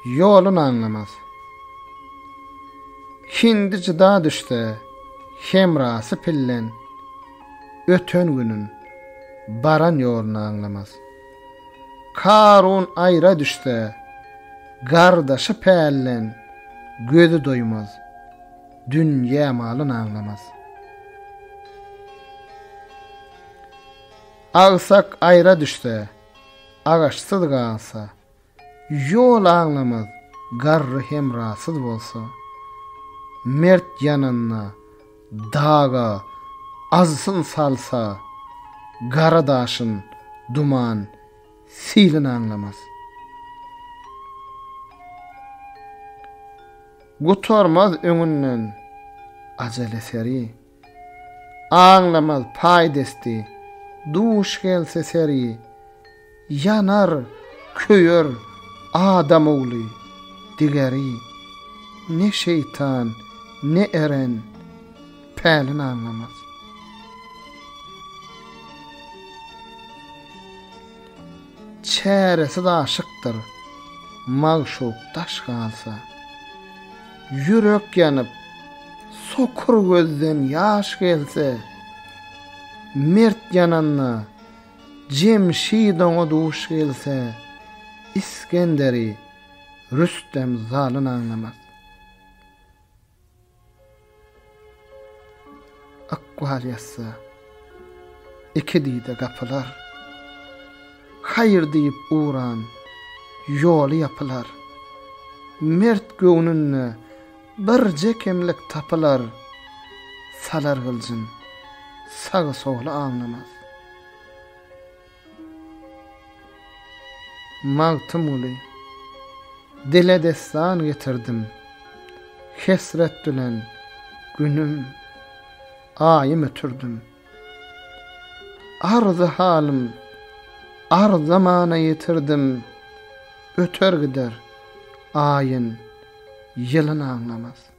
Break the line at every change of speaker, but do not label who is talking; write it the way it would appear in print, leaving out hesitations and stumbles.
yolun anlamaz. Hindi cıda düşte, hemrası pillen, ötön günün, baran yolunu anlamaz. Karun ayra düşte, gardaşı pellen, gözü doymaz, dünya malını anlamaz. Ağsak ayra düşte, ağaçsız kalsa, yol anlamaz, garrı hemrasız bolsa, mert yanına, dağa, azsın salsa, garadaşın, duman, silin anlamaz. Gutormaz öňünden, acele seri, anlamaz paydesti, duş gelse seri, yanar, köyer, adam oğlu, digeri, ne şeytan, ne eren, pälin anlamaz. Çäresi da aşıktır, mağşuk taş kalsa, yürek yanıp, sokur gözden yaş gelse, mert yananna, Cemşidon'a duş gelse, İskenderi, Rüstem zalın anlamaz. Akval yassa, iki dide kapılar, hayır deyip uğran, yolu yapılar, mert göğnünne, bir cekemlik tapılar, salar gılcın, sağı soğlu anlamaz. Mağtım uli, dile destan getirdim, hesret dülen, günüm, ayım ötürdüm. Arzı halim, ar zamana yitirdim, öter gider, ayın, yılını anlamaz.